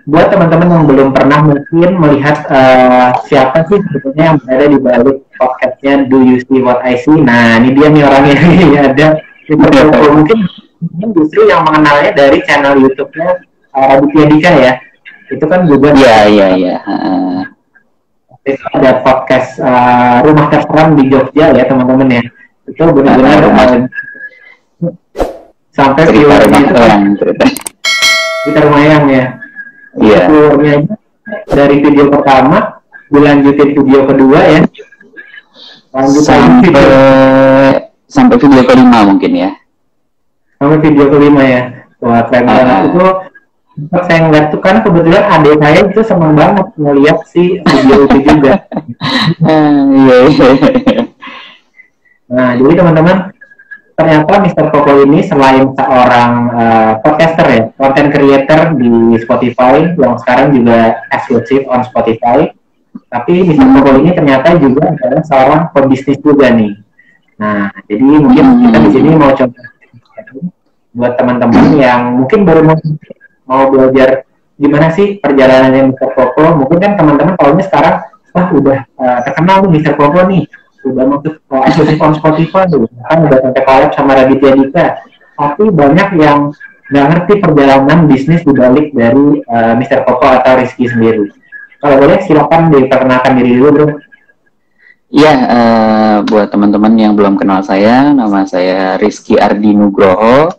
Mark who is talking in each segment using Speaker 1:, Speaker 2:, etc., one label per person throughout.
Speaker 1: buat teman-teman yang belum pernah mungkin melihat siapa sih sebetulnya yang berada di balik podcastnya Do You See What I See. Nah, ini dia nih orangnya. Ada Mr. Popo. Mungkin justru yang mengenalnya dari channel YouTube-nya Raditya Dika ya. Itu kan juga
Speaker 2: Iya.
Speaker 1: Ada podcast Rumah Terseram di Jogja ya teman-teman ya. Itu benar-benar sampai viewernya itu kita lumayan ya. Iya. Viewernya dari video pertama dilanjutin video kedua ya.
Speaker 2: Sampai video kelima mungkin ya.
Speaker 1: Sampai video kelima ya. Wah, keren banget itu. Saya ngeliat tuh kan kebetulan adik saya itu senang banget ngeliat si video itu juga.
Speaker 2: Iya.
Speaker 1: Nah, jadi teman-teman, ternyata Mr. Popo ini selain seorang podcaster ya, content creator di Spotify yang sekarang juga eksklusif on Spotify, tapi Mr. Popo ini ternyata juga adalah seorang pebisnis juga nih. Nah, jadi mungkin kita di sini mau coba buat teman-teman yang mungkin baru mau belajar gimana sih perjalanannya Mr. Popo. Mungkin kan teman-teman kalau sekarang wah udah terkenal nih Mr. Popo nih, udah masuk eksklusif on Spotify kan udah sampai collab sama Raditya Dika, tapi banyak yang nggak ngerti perjalanan bisnis dibalik dari Mr. Popo atau Rizky sendiri. Kalau boleh silakan diperkenalkan diri dulu bro.
Speaker 2: Iya, buat teman-teman yang belum kenal saya, nama saya Rizky Ardi Nugroho,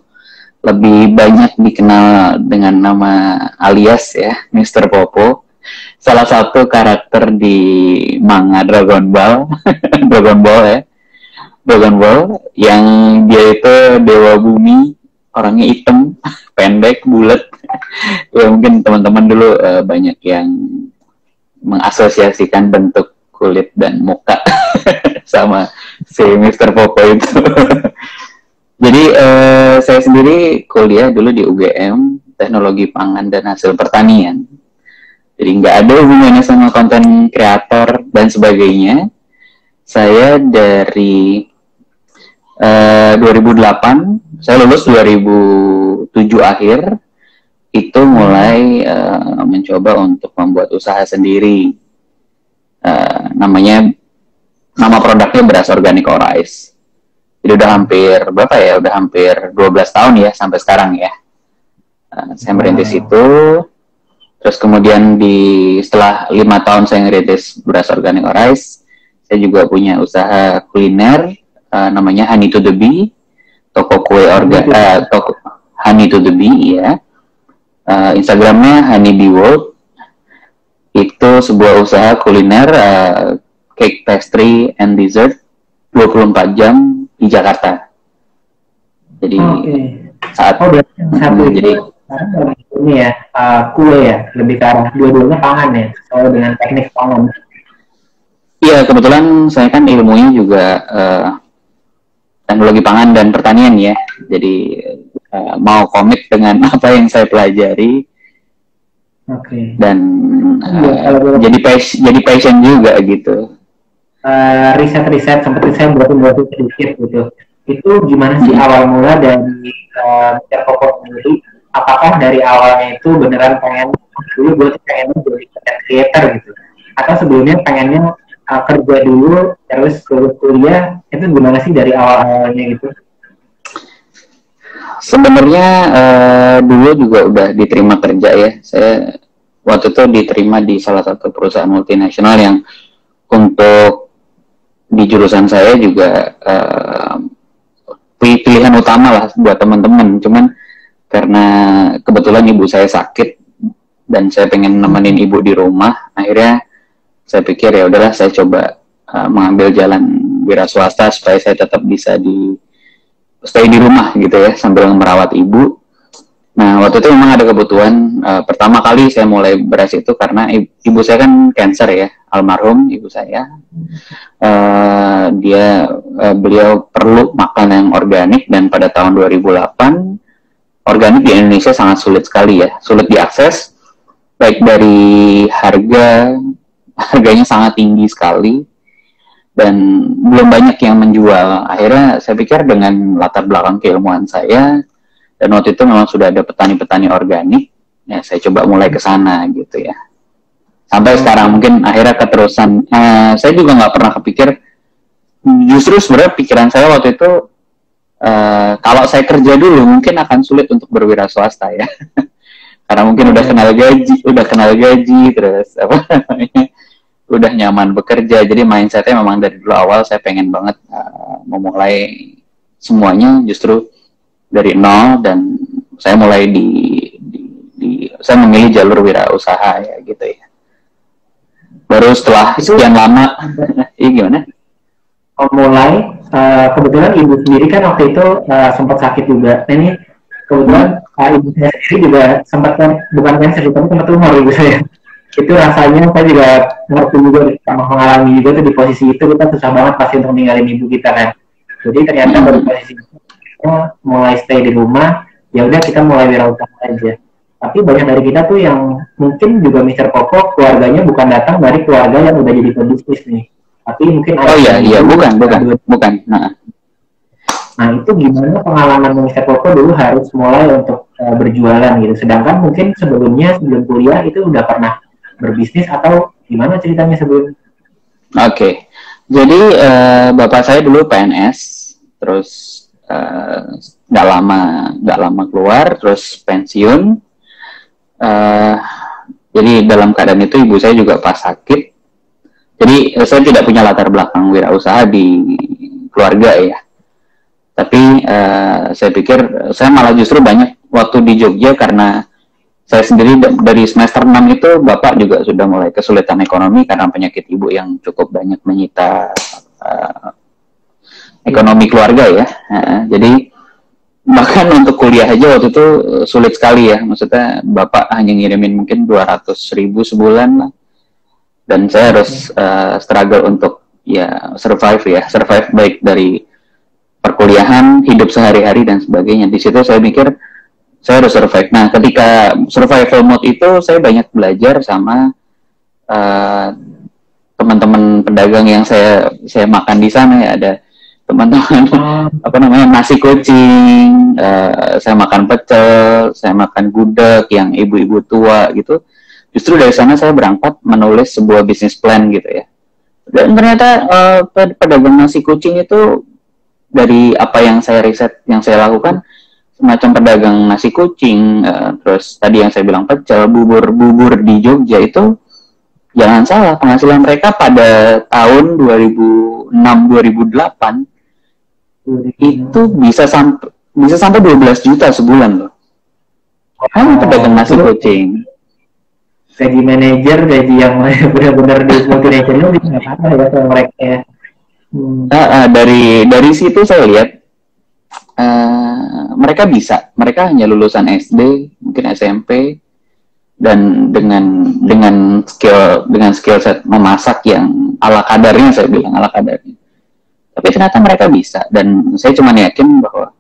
Speaker 2: lebih banyak dikenal dengan nama alias ya, Mr. Popo. Salah satu karakter di manga Dragon Ball, Dragon Ball ya, Dragon Ball, yang dia itu dewa bumi, orangnya hitam, pendek, bulat. Ya mungkin teman-teman dulu banyak yang mengasosiasikan bentuk kulit dan muka sama si Mr. Popo itu. Jadi saya sendiri kuliah dulu di UGM, Teknologi Pangan dan Hasil Pertanian. Jadi nggak ada hubungannya sama konten kreator dan sebagainya. Saya dari 2008, saya lulus 2007 akhir, itu mulai mencoba untuk membuat usaha sendiri. Nama produknya beras organik Orais. Jadi udah hampir berapa ya? Udah hampir 12 tahun ya sampai sekarang ya. Saya merintis itu, terus kemudian setelah 5 tahun saya ngerintis beras organik Orais, saya juga punya usaha kuliner namanya Honey to the Bee, toko kue toko Honey to the Bee ya. Instagramnya Honey Bee World. Itu sebuah usaha kuliner cake, pastry, and dessert 24 jam di Jakarta. Jadi saat
Speaker 1: jadi ini ya kue ya, lebih ke arah dua-duanya pangan ya, soal dengan teknik pangan.
Speaker 2: Iya, kebetulan saya kan ilmunya juga teknologi pangan dan pertanian ya. Jadi mau komit dengan apa yang saya pelajari. Dan jadi passion juga gitu.
Speaker 1: Riset-riset seperti saya buat sedikit gitu. Itu gimana sih awal mula dari Mr. Popo sendiri? Apakah dari awalnya itu beneran pengen dulu gue pengen jadi content creator gitu? Atau sebelumnya pengennya kerja dulu terus kuliah? Itu gimana sih dari awal-awalnya gitu?
Speaker 2: Sebenarnya dulu juga udah diterima kerja ya. Saya waktu itu diterima di salah satu perusahaan multinasional yang untuk di jurusan saya juga pilihan utama lah buat teman-teman. Cuman karena kebetulan ibu saya sakit dan saya pengen nemenin ibu di rumah, akhirnya saya pikir ya udahlah saya coba mengambil jalan wira swasta supaya saya tetap bisa stay di rumah gitu ya sambil merawat ibu. Nah waktu itu memang ada kebutuhan. Pertama kali saya mulai beras itu karena ibu saya kan cancer ya, almarhum ibu saya. Beliau perlu makan yang organik, dan pada tahun 2008 organik di Indonesia sangat sulit sekali ya, sulit diakses, baik dari harganya sangat tinggi sekali dan belum banyak yang menjual. Akhirnya saya pikir dengan latar belakang keilmuan saya, dan waktu itu memang sudah ada petani-petani organik, ya saya coba mulai ke sana gitu ya. Sampai sekarang mungkin akhirnya keterusan. Saya juga nggak pernah kepikir. Justru sebenarnya pikiran saya waktu itu kalau saya kerja dulu mungkin akan sulit untuk berwira swasta ya. Karena mungkin udah kenal gaji, terus apa namanya, udah nyaman bekerja. Jadi mindsetnya memang dari dulu awal saya pengen banget memulai semuanya justru dari nol, dan saya mulai saya memilih jalur wirausaha ya gitu ya. Baru setelah sekian lama, iya gimana?
Speaker 1: Mulai kebetulan ibu sendiri kan waktu itu sempat sakit juga. Nah, ini kebetulan ibu saya sendiri juga sempat bukan cancer tapi sempat tumor ibu saya. Itu rasanya saya juga ngerti juga, mengalami juga tuh di posisi itu kita susah banget pasti untuk ninggalin ibu kita kan. Jadi ternyata dari posisi itu mulai stay di rumah, ya udah kita mulai wirausaha aja. Tapi banyak dari kita tuh yang mungkin juga Mr. Koko keluarganya bukan datang dari keluarga yang udah jadi pebisnis nih, tapi mungkin
Speaker 2: bukan.
Speaker 1: Nah itu gimana pengalaman Mr. Koko dulu harus mulai untuk berjualan gitu, sedangkan mungkin sebelum kuliah itu udah pernah berbisnis atau gimana ceritanya sebelum?
Speaker 2: Oke. Jadi bapak saya dulu PNS, terus nggak lama keluar, terus pensiun. Jadi dalam keadaan itu ibu saya juga pas sakit. Jadi saya tidak punya latar belakang wirausaha di keluarga ya. Tapi saya pikir saya malah justru banyak waktu di Jogja karena saya sendiri dari semester 6 itu bapak juga sudah mulai kesulitan ekonomi karena penyakit ibu yang cukup banyak menyita ekonomi keluarga ya. Jadi bahkan untuk kuliah aja waktu itu sulit sekali ya, maksudnya bapak hanya ngirimin mungkin 200.000 sebulan lah, dan saya harus struggle untuk survive baik dari perkuliahan, hidup sehari-hari dan sebagainya. Di situ saya mikir saya harus survive. Nah, ketika survival mode itu saya banyak belajar sama teman-teman pedagang yang saya makan di sana ya. Ada teman-teman nasi kucing, saya makan pecel, saya makan gudeg yang ibu-ibu tua gitu. Justru dari sana saya berangkat menulis sebuah bisnis plan gitu ya. Dan ternyata pedagang nasi kucing itu dari apa yang saya riset, yang saya lakukan, semacam pedagang nasi kucing, terus tadi yang saya bilang pecel, bubur di Jogja itu, jangan salah, penghasilan mereka pada tahun 2006-2008 itu bisa sampai 12 juta sebulan loh. Hanya pedagang nasi kucing.
Speaker 1: Gaji manajer, gaji yang benar-benar di multinational bisa apa ya sama mereka ya.
Speaker 2: Dari situ saya lihat mereka hanya lulusan SD, mungkin SMP, dan dengan skill set memasak yang ala kadarnya, saya bilang ala kadarnya. Tapi ternyata mereka bisa, dan saya cuma yakin bahwa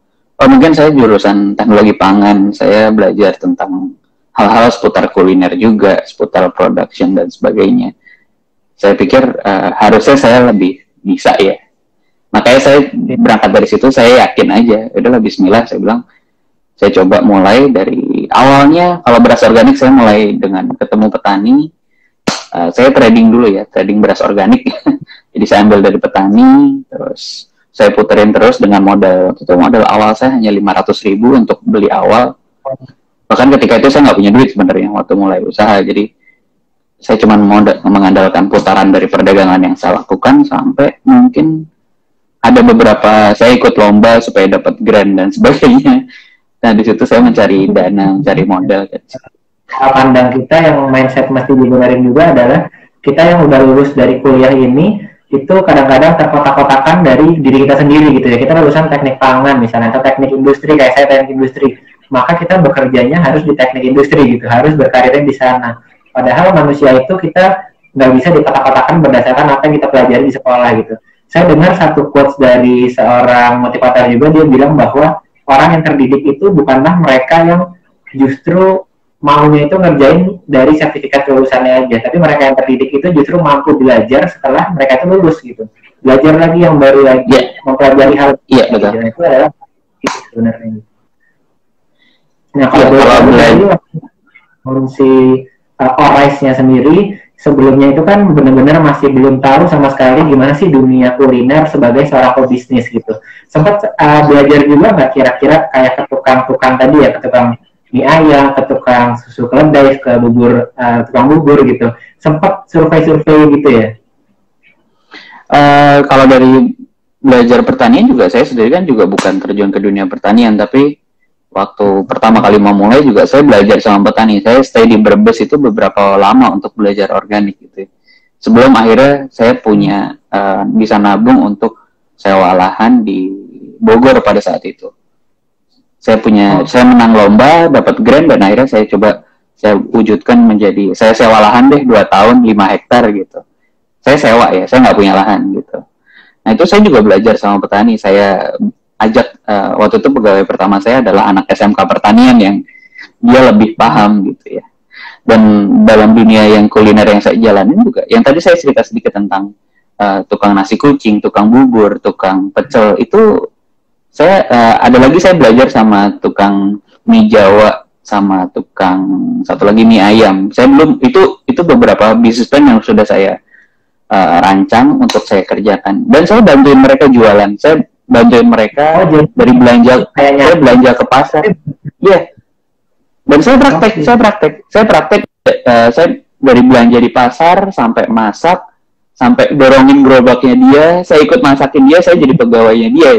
Speaker 2: mungkin saya jurusan teknologi pangan, saya belajar tentang hal-hal seputar kuliner juga, seputar production dan sebagainya. Saya pikir harusnya saya lebih bisa ya. Makanya saya berangkat dari situ, saya yakin aja, udahlah bismillah, saya bilang, saya coba mulai dari awalnya. Kalau beras organik saya mulai dengan ketemu petani. Saya trading dulu ya, trading beras organik. Jadi saya ambil dari petani, terus saya puterin terus dengan modal awal saya hanya 500.000 untuk beli awal. Bahkan ketika itu saya nggak punya duit sebenarnya waktu mulai usaha. Jadi saya cuma mengandalkan putaran dari perdagangan yang saya lakukan, sampai mungkin ada beberapa saya ikut lomba supaya dapat grant dan sebagainya. Nah di situ saya mencari dana, mencari modal.
Speaker 1: Pandang kita yang mindset mesti dibenarin juga adalah kita yang udah lulus dari kuliah ini itu kadang-kadang terkotak-kotakan dari diri kita sendiri gitu ya. Kita lulusan teknik pangan misalnya atau teknik industri, kayak saya teknik industri, maka kita bekerjanya harus di teknik industri gitu, harus berkarirnya di sana. Padahal manusia itu kita nggak bisa dikotak-kotakan berdasarkan apa yang kita pelajari di sekolah gitu. Saya dengar satu quotes dari seorang motivator juga, dia bilang bahwa orang yang terdidik itu bukanlah mereka yang justru maunya itu ngerjain dari sertifikat kelulusannya aja, tapi mereka yang terdidik itu justru mampu belajar setelah mereka itu lulus gitu, belajar lagi yang baru lagi, mempelajari hal
Speaker 2: betul.
Speaker 1: Itu adalah itu sebenarnya. Nah
Speaker 2: kalau belajar
Speaker 1: si Orais-nya sendiri sebelumnya itu kan benar-benar masih belum tahu sama sekali gimana sih dunia kuliner sebagai seorang pebisnis gitu. Sempat belajar juga nggak kira-kira kayak ke tukang-tukang tadi ya, ke tukang mie ayam, ke tukang susu keledai, ke tukang bubur gitu. Sempat survei-survei gitu ya?
Speaker 2: Kalau dari belajar pertanian juga, saya sendiri kan juga bukan terjun ke dunia pertanian, tapi waktu pertama kali mau mulai juga saya belajar sama petani. Saya stay di Brebes itu beberapa lama untuk belajar organik gitu. Sebelum akhirnya saya punya bisa nabung untuk sewa lahan di Bogor pada saat itu. Saya menang lomba, dapat grant, dan akhirnya saya wujudkan menjadi, saya sewa lahan deh 2 tahun 5 hektar gitu. Saya sewa ya, saya nggak punya lahan gitu. Nah itu saya juga belajar sama petani. Saya ajak, waktu itu pegawai pertama saya adalah anak SMK pertanian yang dia lebih paham gitu ya. Dan dalam dunia yang kuliner yang saya jalanin juga, yang tadi saya cerita sedikit tentang tukang nasi kucing, tukang bubur, tukang pecel, itu saya ada lagi saya belajar sama tukang mie Jawa, sama tukang satu lagi mie ayam. Saya belum, itu beberapa bisnis plan yang sudah saya rancang untuk saya kerjakan, dan saya bantuin mereka jualan. Saya bantuin mereka dari belanja, saya belanja ke pasar, iya. Dan saya praktek, saya dari belanja di pasar sampai masak, sampai dorongin gerobaknya dia, saya ikut masakin dia, saya jadi pegawainya dia.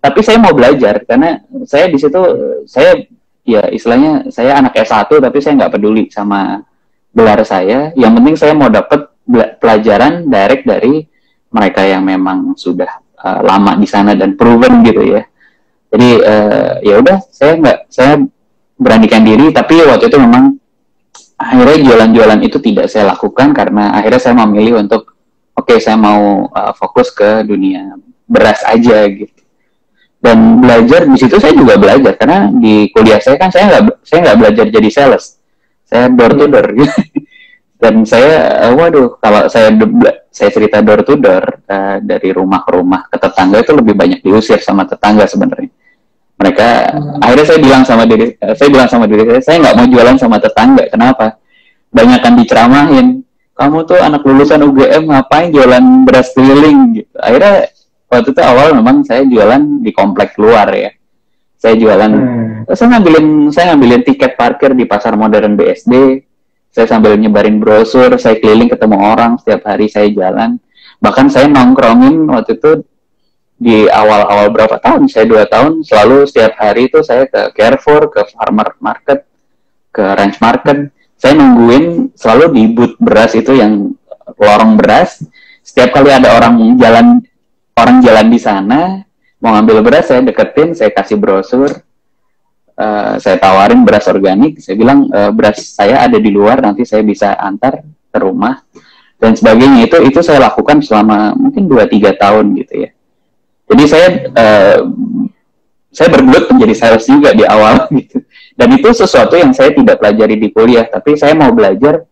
Speaker 2: Tapi saya mau belajar karena saya di situ, saya ya istilahnya saya anak S1 tapi saya nggak peduli sama gelar saya. Yang penting saya mau dapat pelajaran direct dari mereka yang memang sudah lama di sana dan proven gitu ya. Jadi ya udah, saya beranikan diri. Tapi waktu itu memang akhirnya jualan-jualan itu tidak saya lakukan karena akhirnya saya memilih untuk saya mau fokus ke dunia beras aja gitu. Dan belajar di situ saya juga belajar karena di kuliah saya kan saya nggak belajar jadi sales, saya door to door gitu. Dan saya kalau saya cerita door to door, dari rumah ke rumah ke tetangga itu lebih banyak diusir sama tetangga sebenarnya. Mereka akhirnya saya bilang sama diri saya nggak mau jualan sama tetangga. Kenapa? Banyakan diceramahin, kamu tuh anak lulusan UGM ngapain jualan beras keliling gitu. Akhirnya waktu itu awal memang saya jualan di komplek luar ya. Saya jualan, saya ngambilin tiket parkir di Pasar Modern BSD. Saya sambil nyebarin brosur, saya keliling ketemu orang, setiap hari saya jalan. Bahkan saya nongkrongin waktu itu di awal-awal berapa tahun, saya 2 tahun, selalu setiap hari itu saya ke Carrefour, ke Farmer Market, ke Ranch Market. Saya nungguin selalu di booth beras itu yang lorong beras. Setiap kali ada orang jalan di sana mau ngambil beras, saya deketin, saya kasih brosur, saya tawarin beras organik. Saya bilang beras saya ada di luar, nanti saya bisa antar ke rumah dan sebagainya. Itu saya lakukan selama mungkin 2-3 tahun gitu ya. Jadi saya bergelut menjadi sales juga di awal gitu. Dan itu sesuatu yang saya tidak pelajari di kuliah, tapi saya mau belajar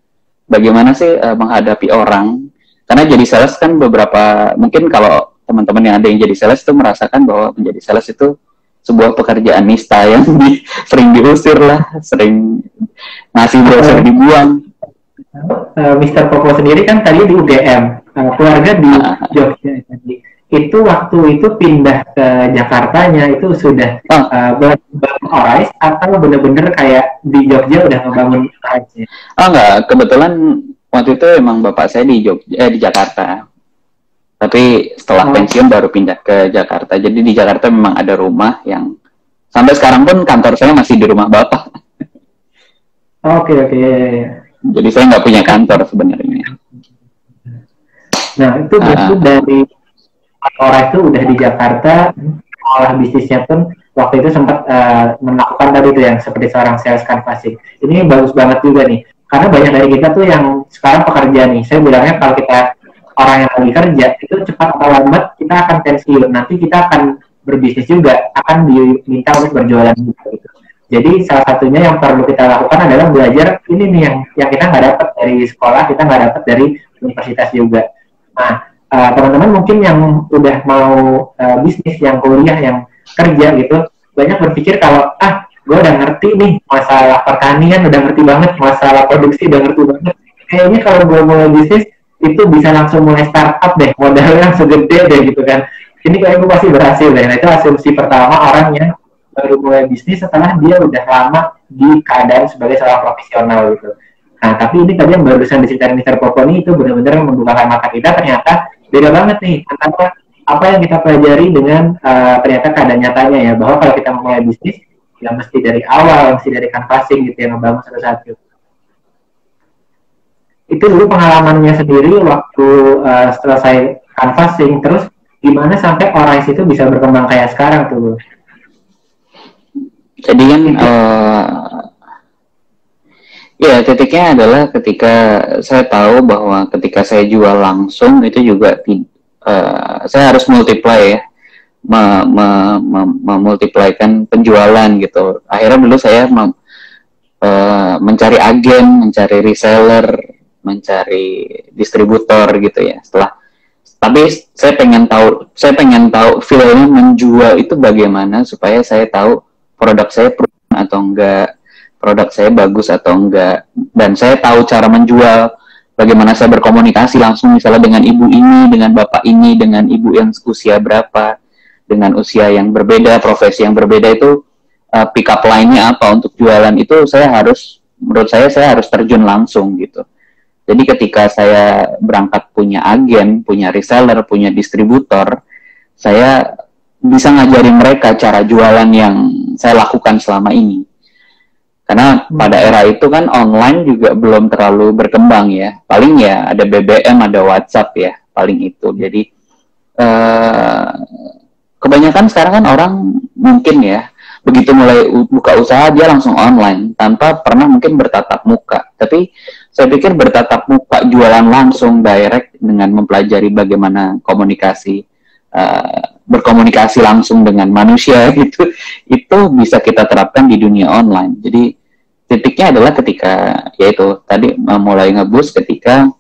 Speaker 2: bagaimana sih menghadapi orang. Karena jadi sales kan mungkin kalau teman-teman yang ada yang jadi sales itu merasakan bahwa menjadi sales itu sebuah pekerjaan nista yang sering diusir lah, sering ngasih brosur dibuang.
Speaker 1: Mr. Popo sendiri kan tadi di UGM, keluarga di Jogja tadi. Itu waktu itu pindah ke Jakartanya itu sudah bangun Orais atau benar-benar kayak di Jogja udah ngebangun Orais?
Speaker 2: Enggak, kebetulan waktu itu emang bapak saya di Jakarta. Tapi setelah pensiun baru pindah ke Jakarta. Jadi di Jakarta memang ada rumah yang sampai sekarang pun kantor saya masih di rumah bapak.
Speaker 1: Oke.
Speaker 2: Jadi saya nggak punya kantor sebenarnya.
Speaker 1: Nah itu berarti dari orang itu udah di Jakarta, olah bisnisnya pun waktu itu sempat melakukan tadi itu yang seperti seorang sales canvassing. Ini bagus banget juga nih, karena banyak dari kita tuh yang sekarang pekerja nih. Saya bilangnya kalau kita orang yang lagi kerja itu cepat atau lambat kita akan pensiun, nanti kita akan berbisnis juga, akan diminta untuk berjualan gitu. Jadi salah satunya yang perlu kita lakukan adalah belajar ini nih yang kita nggak dapat dari sekolah, kita nggak dapat dari universitas juga. Nah teman-teman mungkin yang udah mau bisnis, yang kuliah, yang kerja gitu, banyak berpikir kalau gue udah ngerti nih masalah pertanian, udah ngerti banget masalah produksi, udah ngerti banget. Kayaknya kalau gue mulai bisnis itu bisa langsung mulai startup deh, modalnya langsung gede deh gitu kan. Ini kayaknya gue pasti berhasil deh. Nah itu asumsi pertama orang yang baru mulai bisnis setelah dia udah lama di keadaan sebagai seorang profesional gitu. Nah tapi ini tadi yang barusan diceritain Mr. Popo ini itu benar-benar membukakan mata kita, ternyata beda banget nih antara apa yang kita pelajari dengan ternyata keadaan nyatanya ya, bahwa kalau kita mulai bisnis ya mesti dari awal, mesti dari canvassing gitu yang membangun satu-satu. Itu dulu pengalamannya sendiri waktu selesai canvassing, terus gimana sampai Orais itu bisa berkembang kayak sekarang tuh?
Speaker 2: Jadi kan ya titiknya adalah ketika saya tahu bahwa ketika saya jual langsung itu juga saya harus multiply ya, memultiplikan penjualan gitu. Akhirnya dulu saya mencari agen, mencari reseller, mencari distributor gitu ya. Tapi saya pengen tahu feel-nya menjual itu bagaimana supaya saya tahu produk saya proven atau enggak, produk saya bagus atau enggak, dan saya tahu cara menjual, bagaimana saya berkomunikasi langsung misalnya dengan ibu ini, dengan bapak ini, dengan ibu yang usia berapa, dengan usia yang berbeda, profesi yang berbeda, itu pick up line-nya apa untuk jualan, itu menurut saya harus terjun langsung gitu. Jadi ketika saya berangkat punya agen, punya reseller, punya distributor, saya bisa ngajarin mereka cara jualan yang saya lakukan selama ini. Karena pada era itu kan online juga belum terlalu berkembang ya. Paling ya ada BBM, ada WhatsApp ya, paling itu. Jadi kebanyakan sekarang kan orang mungkin ya, begitu mulai buka usaha dia langsung online tanpa pernah mungkin bertatap muka. Tapi saya pikir bertatap muka, jualan langsung direct dengan mempelajari bagaimana berkomunikasi langsung dengan manusia itu bisa kita terapkan di dunia online. Jadi titiknya adalah ketika yaitu tadi mulai ngeboost ketika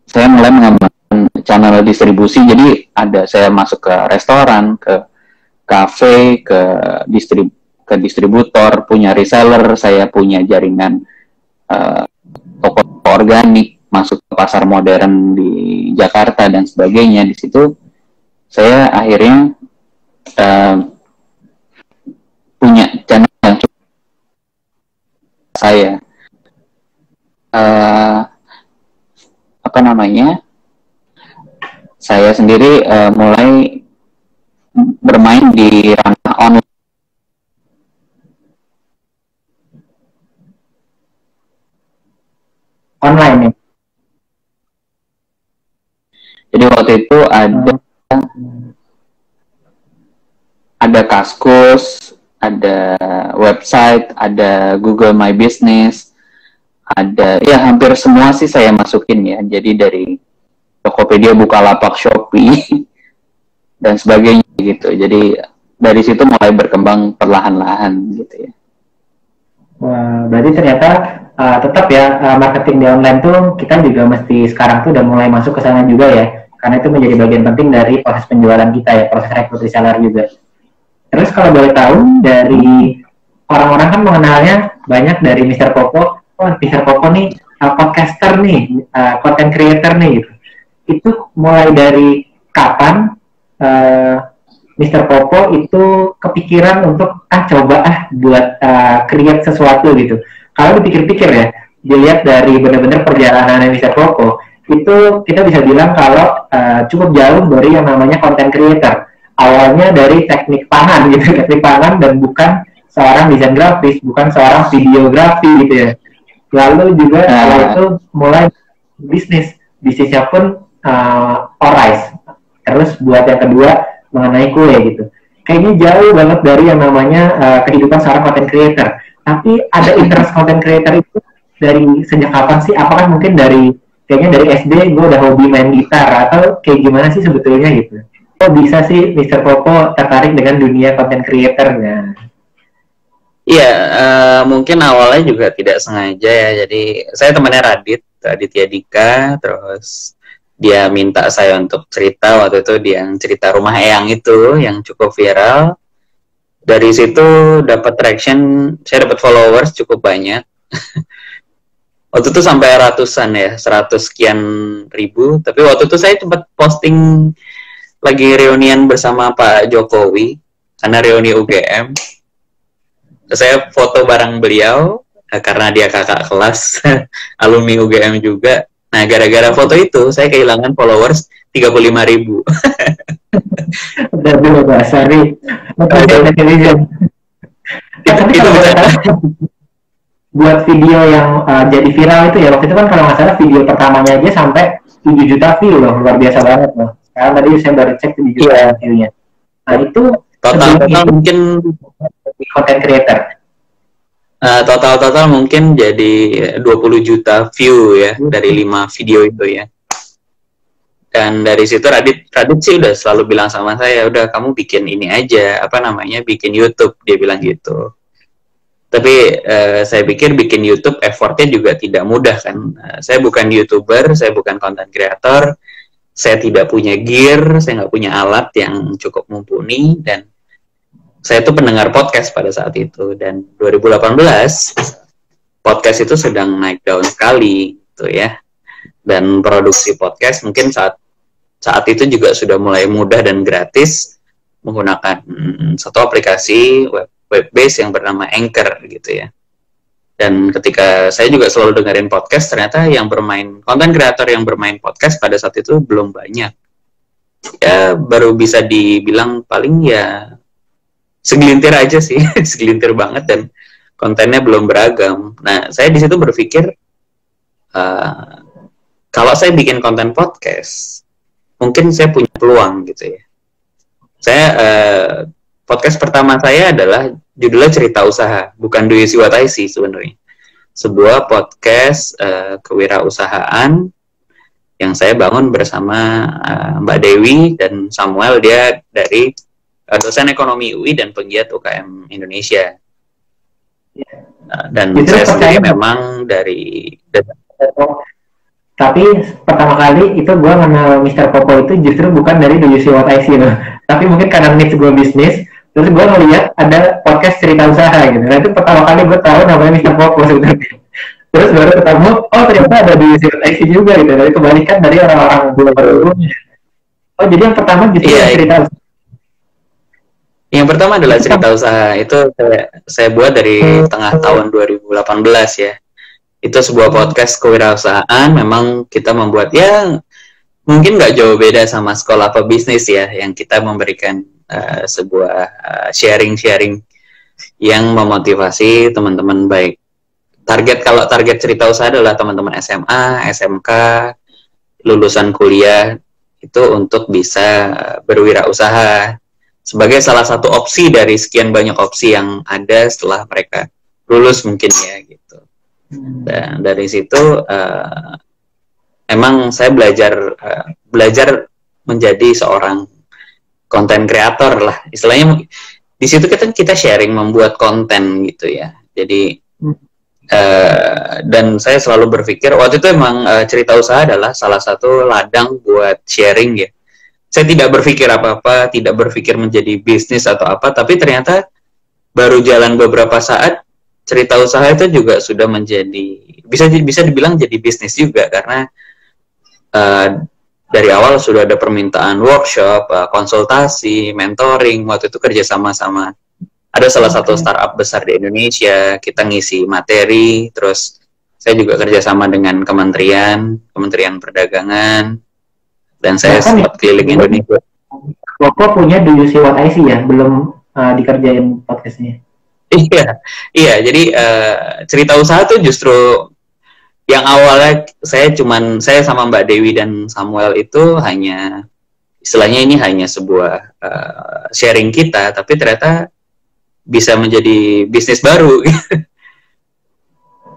Speaker 2: saya mulai mengembangkan channel distribusi. Jadi saya masuk ke restoran, ke kafe, ke distributor, punya reseller, saya punya jaringan toko organik, masuk ke pasar modern di Jakarta dan sebagainya. Di situ saya akhirnya punya channel yang cukup saya saya sendiri mulai bermain di ranah online.
Speaker 1: Online ya.
Speaker 2: Jadi waktu itu ada Kaskus, ada website, ada Google My Business, ada ya hampir semua sih saya masukin ya. Jadi dari Tokopedia, Bukalapak, Shopee dan sebagainya gitu. Jadi dari situ mulai berkembang perlahan-lahan gitu ya.
Speaker 1: Wah, berarti ternyata tetap ya marketing di online tuh kita juga mesti sekarang tuh udah mulai masuk ke sana juga ya, karena itu menjadi bagian penting dari proses penjualan kita ya, proses rekrut reseller juga. Terus kalau boleh tahu dari orang-orang kan mengenalnya banyak dari Mr. Popo, oh Mr. Popo nih podcaster nih, content creator nih gitu. Itu mulai dari kapan Mr. Popo itu kepikiran untuk coba buat create sesuatu gitu. Kalau dipikir-pikir ya, dilihat dari benar-benar perjalanan Mr. Popo, itu kita bisa bilang kalau cukup jauh dari yang namanya content creator. Awalnya dari teknik pangan gitu, teknik pangan, dan bukan seorang desain grafis, bukan seorang videografi gitu ya. Lalu juga kalau itu mulai bisnisnya pun Orais. Terus buat yang kedua mengenai kue gitu. Kayaknya jauh banget dari yang namanya kehidupan seorang content creator. Tapi ada interest content creator itu dari sejak kapan sih? Apakah mungkin kayaknya dari SD gue udah hobi main gitar, atau kayak gimana sih sebetulnya gitu? Kok bisa sih Mr. Popo tertarik dengan dunia content creator-nya?
Speaker 3: Iya, mungkin awalnya juga tidak sengaja ya. Jadi saya temannya Raditya Dika, terus dia minta saya untuk cerita waktu itu, dia yang cerita Rumah Eyang itu yang cukup viral. Dari situ dapat traction, saya dapat followers cukup banyak. Waktu itu sampai ratusan ya, 100 sekian ribu. Tapi waktu itu saya sempat posting lagi reunian bersama Pak Jokowi, karena reuni UGM. Saya foto bareng beliau, karena dia kakak kelas, alumni UGM juga. Nah, gara-gara foto itu, saya kehilangan followers 35.000.
Speaker 1: Udah dulu Pak, sorry. Tapi kalau buat video yang jadi viral itu ya, waktu itu kan kalau nggak salah video pertamanya aja sampai 7 juta view loh, luar biasa banget loh. Sekarang tadi saya baru cek 7 juta view-nya. Nah itu
Speaker 3: total mungkin
Speaker 1: content creator.
Speaker 3: Total mungkin jadi 20 juta view ya dari 5 video itu ya. Dan dari situ Radit sih udah selalu bilang sama saya, udah kamu bikin ini aja, bikin YouTube, dia bilang gitu. Tapi saya pikir bikin YouTube effortnya juga tidak mudah kan. Saya bukan YouTuber, saya bukan content creator, saya tidak punya gear, saya nggak punya alat yang cukup mumpuni, dan saya tuh pendengar podcast pada saat itu. Dan 2018 podcast itu sedang naik daun sekali gitu ya. Dan produksi podcast mungkin saat itu juga sudah mulai mudah dan gratis menggunakan satu aplikasi web base yang bernama Anchor gitu ya. Dan ketika saya juga selalu dengerin podcast, ternyata yang content creator yang bermain podcast pada saat itu belum banyak. Ya baru bisa dibilang paling ya segelintir aja sih, segelintir banget, dan kontennya belum beragam. Nah, saya di situ berpikir kalau saya bikin konten podcast, mungkin saya punya peluang gitu ya. Saya podcast pertama saya adalah judulnya Cerita Usaha, bukan Do You See What I See sebenarnya. Sebuah podcast kewirausahaan yang saya bangun bersama Mbak Dewi dan Samuel, dia dari dosen ekonomi UI dan penggiat UKM Indonesia. Dan
Speaker 1: itu
Speaker 3: saya sendiri memang dari...
Speaker 1: Tapi pertama kali itu gue kenal Mr. Popo itu justru bukan dari Do You See What I See loh. Tapi mungkin karena niche gue bisnis, terus gue ngeliat ada podcast cerita usaha gitu. Nah itu pertama kali gue tahu namanya Mr. Popo sebenarnya. Terus baru ketemu, oh ternyata ada Do You See What I See juga gitu. Dari kebalikan dari orang-orang sebelumnya. Oh jadi yang pertama justru cerita usaha.
Speaker 3: Yang pertama adalah cerita usaha. Itu saya buat dari tengah tahun 2018 ya. Itu sebuah podcast kewirausahaan. Memang kita membuat ya mungkin nggak jauh beda sama sekolah pebisnis ya, yang kita memberikan sebuah sharing-sharing yang memotivasi teman-teman, baik kalau target cerita usaha adalah teman-teman SMA, SMK, lulusan kuliah itu untuk bisa berwirausaha sebagai salah satu opsi dari sekian banyak opsi yang ada setelah mereka lulus mungkin ya gitu. Dan dari situ emang saya belajar menjadi seorang konten kreator lah istilahnya. Di situ kita sharing membuat konten gitu ya. Jadi dan saya selalu berpikir waktu itu emang cerita usaha adalah salah satu ladang buat sharing ya. Saya tidak berpikir apa-apa, tidak berpikir menjadi bisnis atau apa, tapi ternyata baru jalan beberapa saat cerita usaha itu juga sudah menjadi bisa dibilang jadi bisnis juga, karena dari awal sudah ada permintaan workshop, konsultasi, mentoring. Waktu itu kerja sama ada salah satu startup besar di Indonesia, kita ngisi materi, terus saya juga kerja sama dengan Kementerian Perdagangan, dan saya sempat keliling Indonesia.
Speaker 1: Koko punya Do You See What I See ya, belum dikerjain podcastnya.
Speaker 3: Iya. Jadi cerita usaha tuh justru yang awalnya saya sama Mbak Dewi dan Samuel itu hanya istilahnya ini hanya sebuah sharing kita, tapi ternyata bisa menjadi bisnis baru.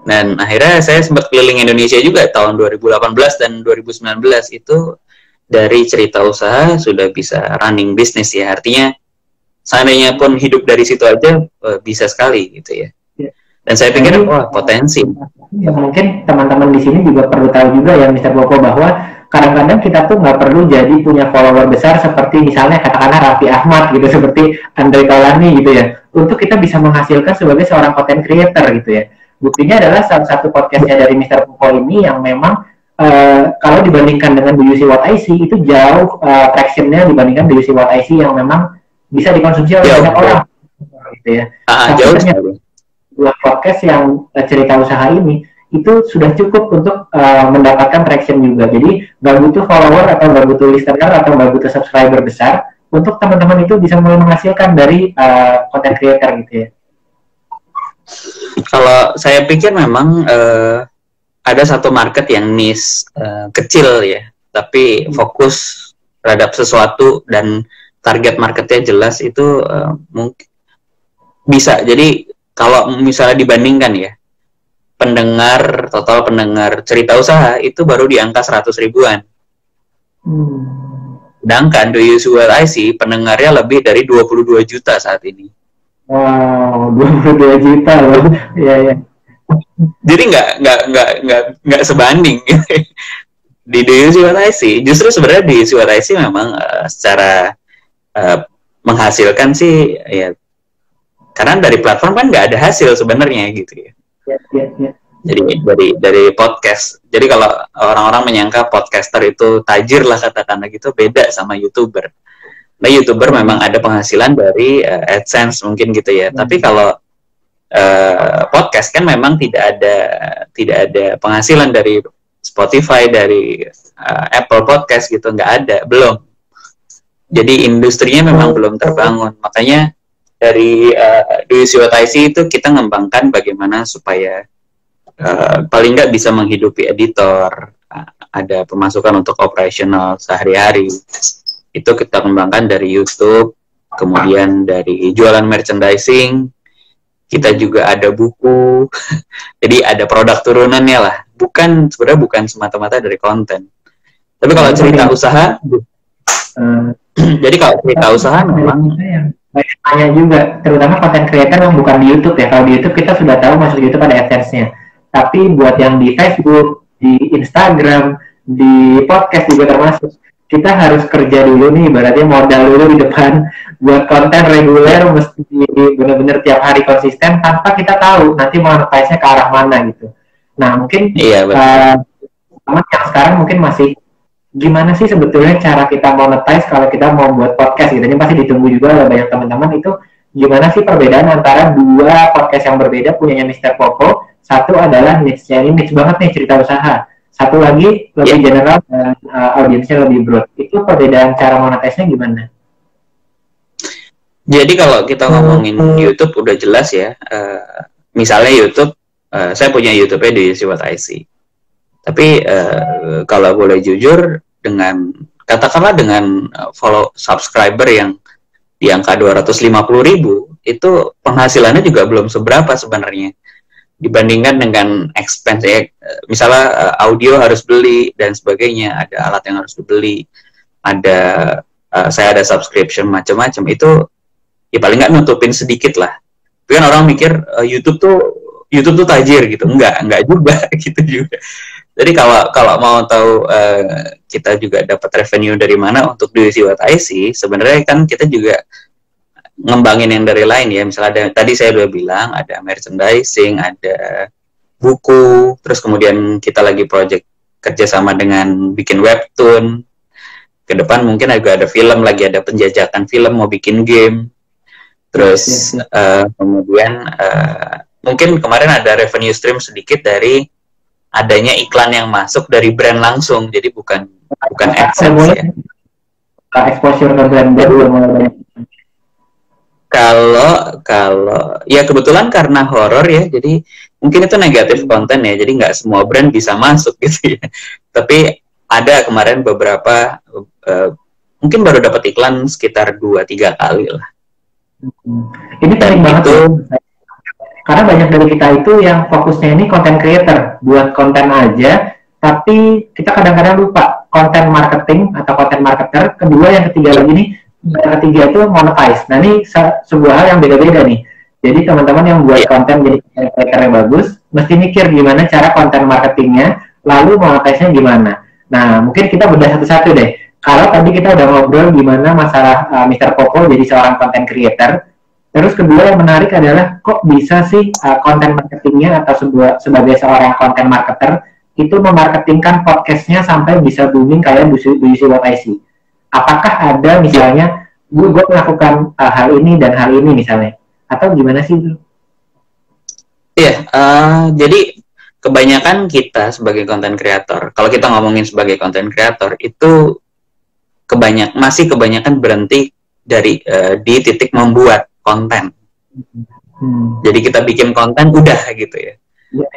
Speaker 3: Dan akhirnya saya sempat keliling Indonesia juga tahun 2018 dan 2019 itu. Dari cerita usaha sudah bisa running bisnis ya, artinya seandainya pun hidup dari situ aja bisa sekali gitu ya. Dan saya pikir wah potensi.
Speaker 1: Ya, mungkin teman-teman di sini juga perlu tahu juga ya Mr. Popo, bahwa kadang-kadang kita tuh nggak perlu jadi punya follower besar seperti misalnya katakanlah Raffi Ahmad gitu, seperti Andre Taulany gitu ya, untuk kita bisa menghasilkan sebagai seorang content creator gitu ya. Buktinya adalah salah satu podcastnya dari Mr. Popo ini yang memang kalau dibandingkan dengan Do You See What I See itu jauh traction-nya dibandingkan Do You See What I See yang memang bisa dikonsumsi oleh banyak orang gitu ya.
Speaker 3: Jauh
Speaker 1: dua podcast yang cerita usaha ini itu sudah cukup untuk mendapatkan traction juga. Jadi nggak butuh follower atau nggak butuh listener atau nggak butuh subscriber besar untuk teman-teman itu bisa mulai menghasilkan dari content creator gitu ya.
Speaker 3: Kalau saya pikir memang ada satu market yang niche kecil ya, tapi fokus terhadap sesuatu dan target marketnya jelas itu mungkin bisa. Jadi kalau misalnya dibandingkan ya, total pendengar cerita usaha itu baru di angka 100 ribuan. Sedangkan Do You See What I See pendengarnya lebih dari 22 juta saat ini.
Speaker 1: Wow, 22 juta loh. Iya.
Speaker 3: Jadi nggak sebanding. Di Do You See What I See, justru sebenarnya Do You See What I See memang secara menghasilkan sih ya, karena dari platform kan nggak ada hasil sebenarnya gitu ya. Ya. Jadi dari podcast. Jadi kalau orang-orang menyangka podcaster itu tajir lah katakanlah gitu, beda sama YouTuber. Nah, YouTuber memang ada penghasilan dari AdSense mungkin gitu ya. Tapi kalau podcast kan memang tidak ada penghasilan dari Spotify, dari Apple Podcast gitu, nggak ada, belum. Jadi industrinya memang belum terbangun. Makanya dari Do You See What I See itu kita ngembangkan bagaimana supaya paling nggak bisa menghidupi editor, ada pemasukan untuk operasional sehari-hari. Itu kita kembangkan dari YouTube, kemudian dari jualan merchandising, kita juga ada buku, jadi ada produk turunannya lah. Sebenarnya bukan semata-mata dari konten. Tapi kalau cerita usaha, jadi kalau cerita usaha memang
Speaker 1: banyak juga, terutama konten creator yang bukan di YouTube ya. Kalau di YouTube kita sudah tahu masuk YouTube ada AdSense-nya. Tapi buat yang di Facebook, di Instagram, di podcast juga termasuk, kita harus kerja dulu nih, berarti modal dulu di depan buat konten reguler, mesti benar-benar tiap hari konsisten tanpa kita tahu nanti monetize-nya ke arah mana gitu. Nah mungkin teman yang sekarang mungkin masih gimana sih sebetulnya cara kita monetize kalau kita mau buat podcast gitu. Ini pasti ditunggu juga oleh banyak teman-teman, itu gimana sih perbedaan antara dua podcast yang berbeda punyanya Mr. Popo. Satu adalah niche-nya, ini niche banget nih cerita usaha. Satu lagi lebih general dan audiensnya lebih broad. Itu perbedaan cara monetize-nya gimana?
Speaker 3: Jadi kalau kita ngomongin YouTube udah jelas ya. Misalnya YouTube, saya punya YouTube-nya di Do You See What I See. Tapi kalau boleh jujur, katakanlah dengan follow subscriber yang di angka 250.000, itu penghasilannya juga belum seberapa sebenarnya. Dibandingkan dengan expense ya, misalnya audio harus beli dan sebagainya, ada alat yang harus dibeli, saya ada subscription macam-macam, itu ya paling nggak nutupin sedikit lah. Tapi kan orang mikir YouTube tuh tajir gitu, enggak juga gitu juga. Jadi kalau mau tahu kita juga dapat revenue dari mana untuk Do You See What I See, sebenarnya kan kita juga ngembangin yang dari lain ya. Misalnya tadi saya udah bilang ada merchandising, ada buku, terus kemudian kita lagi project kerjasama dengan bikin webtoon. Ke depan mungkin juga ada film, lagi ada penjajakan film, mau bikin game. Terus kemudian mungkin kemarin ada revenue stream sedikit dari adanya iklan yang masuk dari brand langsung, jadi bukan AdSense ya.
Speaker 1: Exposure ke brand baru mulai.
Speaker 3: Kalau ya kebetulan karena horor ya, jadi mungkin itu negatif konten ya, jadi nggak semua brand bisa masuk gitu ya. Tapi ada kemarin beberapa, mungkin baru dapat iklan sekitar 2-3 kali lah.
Speaker 1: Ini penting banget tuh, karena banyak dari kita itu yang fokusnya ini content creator, buat konten aja, tapi kita kadang-kadang lupa konten marketing atau konten marketer. Kedua, yang ketiga lagi nih, yang ketiga itu monetize. Nah ini sebuah hal yang beda-beda nih. Jadi teman-teman yang buat konten jadi creator yang bagus, mesti mikir gimana cara konten marketingnya, lalu monetize-nya gimana. Nah, mungkin kita bedah satu-satu deh. Kalau tadi kita udah ngobrol gimana masalah Mr. Popo jadi seorang content creator, terus kedua yang menarik adalah kok bisa sih konten marketingnya atau sebagai seorang content marketer itu memarketingkan podcastnya sampai bisa booming kayak Do You See What I See. Apakah ada misalnya gue melakukan hal ini dan hal ini misalnya, atau gimana sih?
Speaker 3: Iya, jadi kebanyakan kita sebagai content creator, kalau kita ngomongin sebagai content creator itu masih kebanyakan berhenti dari di titik membuat konten. Jadi kita bikin konten udah gitu ya.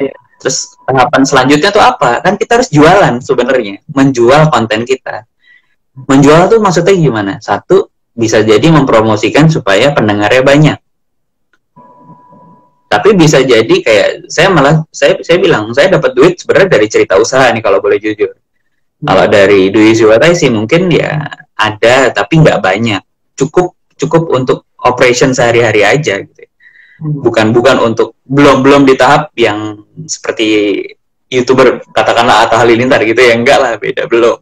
Speaker 1: Ya.
Speaker 3: Terus tahapan selanjutnya tuh apa? Kan kita harus jualan sebenarnya, menjual konten kita. Menjual tuh maksudnya gimana? Satu, bisa jadi mempromosikan supaya pendengarnya banyak. Tapi bisa jadi kayak saya bilang saya dapat duit sebenarnya dari cerita usaha nih kalau boleh jujur. Kalau dari Do You See What I See mungkin ya ada tapi nggak banyak. Cukup untuk operation sehari-hari aja gitu. Bukan untuk belum di tahap yang seperti YouTuber katakanlah Atta Halilintar gitu ya, enggak lah, beda, belum.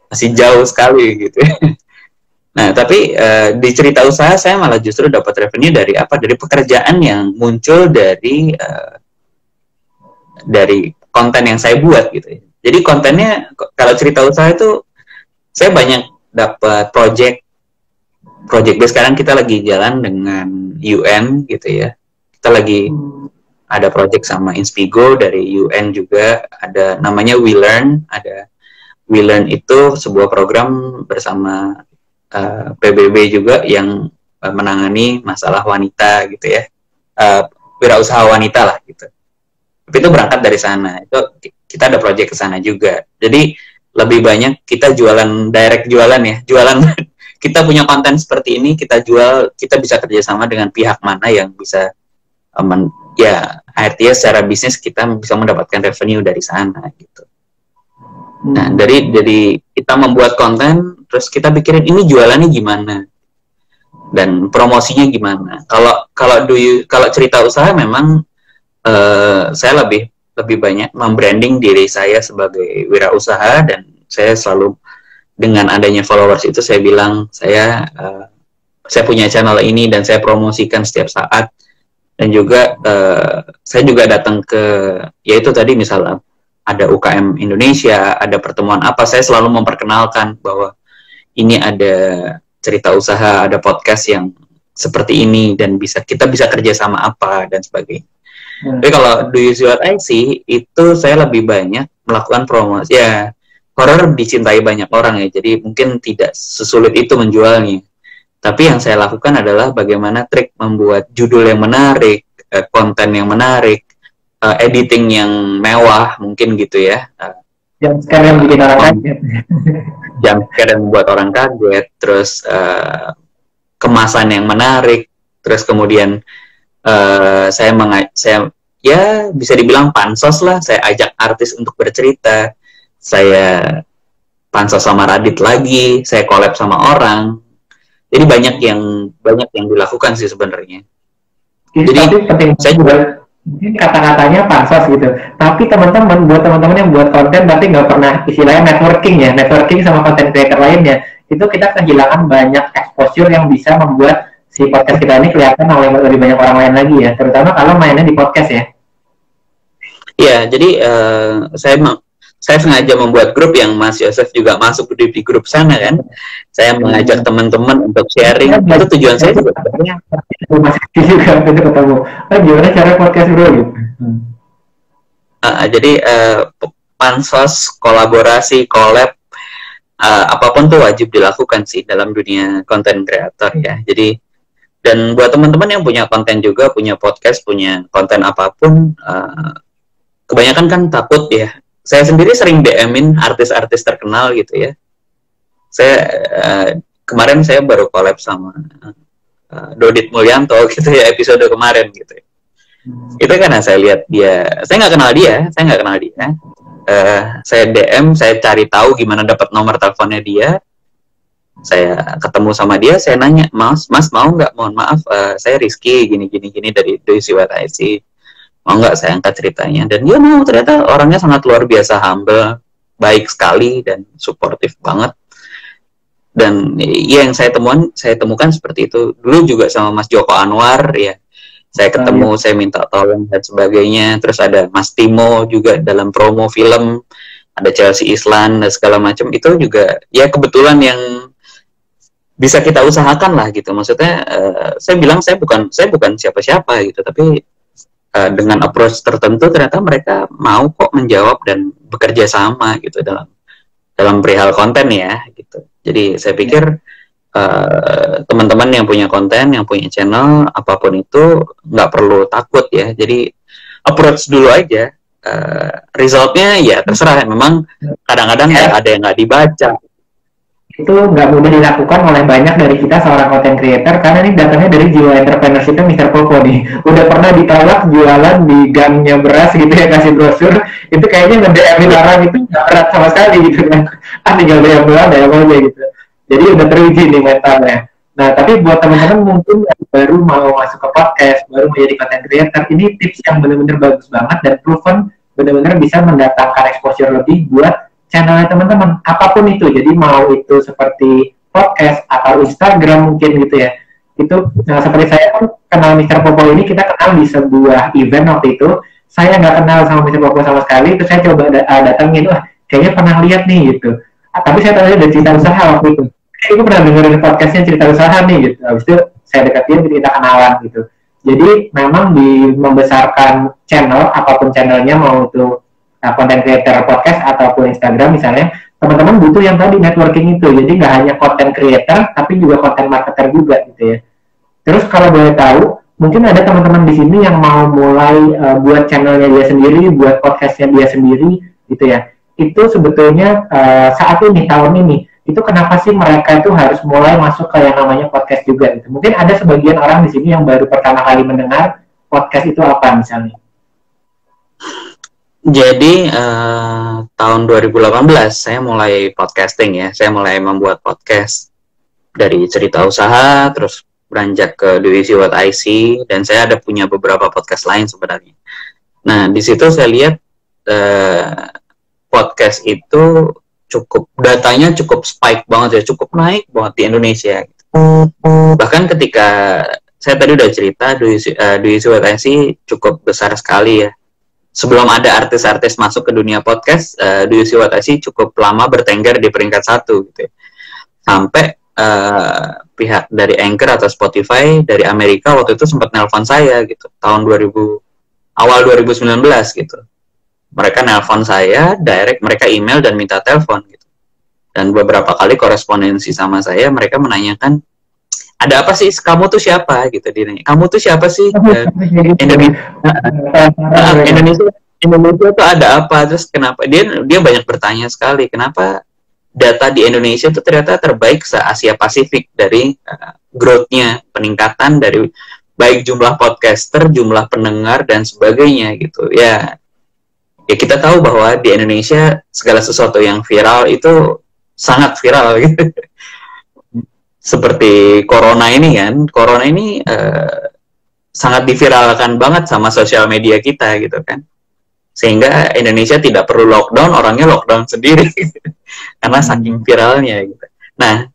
Speaker 3: Masih jauh sekali gitu. Nah, tapi di cerita usaha saya malah justru dapat revenue dari apa? Dari pekerjaan yang muncul dari konten yang saya buat gitu. Jadi kontennya kalau cerita usaha itu saya banyak dapat project base. Sekarang kita lagi jalan dengan UN gitu ya. Kita lagi ada project sama Inspigo dari UN juga, ada namanya We Learn, itu sebuah program bersama PBB juga yang menangani masalah wanita gitu ya, wirausaha wanita lah gitu. Tapi itu berangkat dari sana, itu kita ada project ke sana juga. Jadi lebih banyak kita direct jualan ya, kita punya konten seperti ini, kita jual, kita bisa kerjasama dengan pihak mana yang bisa artinya secara bisnis kita bisa mendapatkan revenue dari sana gitu. Nah, dari kita membuat konten, terus kita pikirin ini jualannya gimana dan promosinya gimana. Kalau cerita usaha memang saya lebih banyak membranding diri saya sebagai wirausaha, dan saya selalu dengan adanya followers itu saya bilang saya punya channel ini dan saya promosikan setiap saat. Dan juga saya juga datang ke, yaitu tadi misalnya ada UKM Indonesia, ada pertemuan apa, saya selalu memperkenalkan bahwa ini ada cerita usaha, ada podcast yang seperti ini, dan kita bisa kerja sama apa, dan sebagainya. Tapi kalau Do You See What I See, itu saya lebih banyak melakukan promosi. Ya, horor dicintai banyak orang ya, jadi mungkin tidak sesulit itu menjualnya. Tapi yang saya lakukan adalah bagaimana trik membuat judul yang menarik, konten yang menarik, editing yang mewah mungkin gitu ya.
Speaker 1: Yang sekarang bikin orang kaget.
Speaker 3: Yang kadang membuat orang kaget, terus kemasan yang menarik, terus kemudian saya ya bisa dibilang pansos lah, saya ajak artis untuk bercerita, saya pansos sama Radit lagi, saya collab sama orang. Jadi banyak yang dilakukan sih sebenarnya.
Speaker 1: Jadi penting saya juga mungkin kata-katanya pansos gitu. Tapi teman-teman yang buat konten tapi nggak pernah istilahnya networking sama konten creator lainnya, itu kita kehilangan banyak exposure yang bisa membuat si podcast kita ini kelihatan oleh lebih banyak orang lain lagi ya. Terutama kalau mainnya di podcast ya. Iya, jadi saya sengaja membuat grup yang Mas Yosef juga masuk di grup sana kan. Saya mengajak teman-teman untuk sharing. Itu tujuan saya juga. Mas juga ketemu. Gimana cara podcast bro? Jadi pansos, kolaborasi, collab, apapun tuh wajib dilakukan sih dalam dunia konten kreator ya. Jadi dan buat teman-teman yang punya konten juga, punya podcast, punya konten apapun, kebanyakan kan takut ya. Saya sendiri sering DM-in artis-artis terkenal gitu ya. Kemarin saya baru collab sama Dodit Mulyanto gitu ya, episode kemarin gitu ya. Itu karena saya lihat saya nggak kenal dia. Saya DM, saya cari tahu gimana dapat nomor teleponnya dia. Saya ketemu sama dia, saya nanya, Mas mau nggak? Mohon maaf, saya Rizky, gini dari Do You See What I See. Mau nggak saya angkat ceritanya? Dan dia mau, ternyata orangnya sangat luar biasa humble,
Speaker 3: baik sekali dan suportif banget. Dan yang saya temukan seperti itu. Dulu juga sama Mas Joko Anwar ya, saya ketemu, saya minta tolong dan sebagainya. Terus ada Mas Timo juga dalam promo film, ada Chelsea Islan dan segala macam. Itu juga ya kebetulan yang bisa kita usahakan lah gitu. Maksudnya saya bilang saya bukan siapa-siapa gitu, tapi dengan approach tertentu ternyata mereka mau kok menjawab dan bekerja sama gitu dalam perihal konten ya gitu. Jadi saya pikir teman-teman yang punya konten, yang punya channel, apapun itu nggak perlu takut ya. Jadi approach dulu aja. Resultnya ya terserah. Memang kadang-kadang ada yang nggak dibaca.
Speaker 1: Itu nggak mudah dilakukan oleh banyak dari kita seorang content creator, karena ini datangnya dari jiwa entrepreneurship-nya Mr. Popo nih. Udah pernah ditolak jualan di gangnya beras gitu ya, kasih brosur, itu kayaknya nge-DM-in orang itu nggak berat sama sekali gitu kan. Tinggal DM doang aja gitu. Jadi udah teruji nih mentalnya. Nah, tapi buat teman-teman mungkin yang baru mau masuk ke podcast, baru menjadi content creator, ini tips yang benar-benar bagus banget dan proven benar-benar bisa mendatangkan exposure lebih buat channelnya teman-teman, apapun itu. Jadi mau itu seperti podcast atau Instagram mungkin gitu ya. Itu seperti saya pun kenal Mr. Popo ini, kita kenal di sebuah event waktu itu. Saya nggak kenal sama Mr. Popo sama sekali, terus saya coba datangin, wah kayaknya pernah lihat nih gitu. Tapi saya tahu ada cerita usaha waktu itu. Gue pernah dengerin podcastnya cerita usaha nih gitu. Habis itu saya deketin, kita kenalan gitu. Jadi memang di membesarkan channel, apapun channelnya, mau itu content creator podcast ataupun Instagram misalnya, teman-teman butuh yang tadi networking itu. Jadi nggak hanya content creator, tapi juga content marketer juga gitu ya. Terus kalau boleh tahu, mungkin ada teman-teman di sini yang mau mulai buat channelnya dia sendiri, buat podcastnya dia sendiri gitu ya. Itu sebetulnya saat ini, tahun ini, itu kenapa sih mereka itu harus mulai masuk ke yang namanya podcast juga gitu. Mungkin ada sebagian orang di sini yang baru pertama kali mendengar podcast itu apa misalnya.
Speaker 3: Jadi tahun 2018 saya mulai podcasting ya. Saya mulai membuat podcast dari cerita usaha, terus beranjak ke Do You See What I See, dan saya ada punya beberapa podcast lain sebenarnya. Nah, di situ saya lihat podcast itu datanya cukup spike banget ya, cukup naik banget di Indonesia. Bahkan ketika saya tadi udah cerita Do You See What I See cukup besar sekali ya. Sebelum ada artis-artis masuk ke dunia podcast, Do You See What I See cukup lama bertengger di peringkat 1 gitu ya. Sampai pihak dari Anchor atau Spotify dari Amerika waktu itu sempat nelpon saya gitu, tahun awal 2019 gitu. Mereka nelpon saya, direct, mereka email dan minta telepon gitu. Dan beberapa kali korespondensi sama saya, mereka menanyakan, ada apa sih, kamu tuh siapa gitu, dia kamu tuh siapa sih, Indonesia tuh ada apa, terus kenapa dia banyak bertanya sekali, kenapa data di Indonesia tuh ternyata terbaik se Asia Pasifik dari growth-nya, peningkatan dari baik jumlah podcaster, jumlah pendengar dan sebagainya gitu ya. Kita tahu bahwa di Indonesia segala sesuatu yang viral itu sangat viral gitu. Seperti corona ini kan, sangat diviralkan banget sama sosial media kita gitu kan, sehingga Indonesia tidak perlu lockdown, orangnya lockdown sendiri karena saking viralnya gitu. Nah,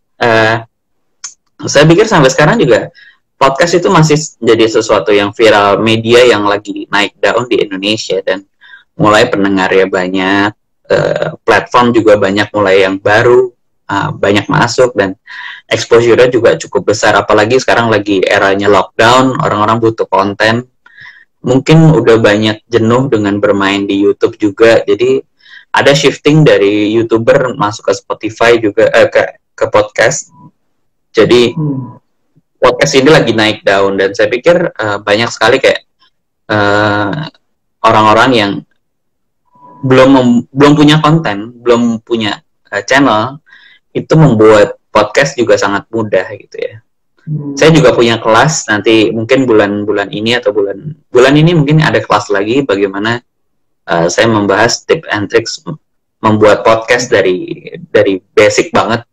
Speaker 3: saya pikir sampai sekarang juga podcast itu masih jadi sesuatu yang viral, media yang lagi naik daun di Indonesia, dan mulai pendengarnya banyak, platform juga banyak mulai yang baru banyak masuk, dan exposure-nya juga cukup besar, apalagi sekarang lagi eranya lockdown, orang-orang butuh konten, mungkin udah banyak jenuh dengan bermain di YouTube juga, jadi ada shifting dari YouTuber masuk ke Spotify juga, ke podcast. Jadi podcast ini lagi naik daun, dan saya pikir banyak sekali kayak orang-orang yang belum punya konten, belum punya channel, itu membuat podcast juga sangat mudah gitu ya. Saya juga punya kelas nanti, mungkin bulan ini atau bulan ini mungkin ada kelas lagi bagaimana saya membahas tips and tricks membuat podcast dari basic banget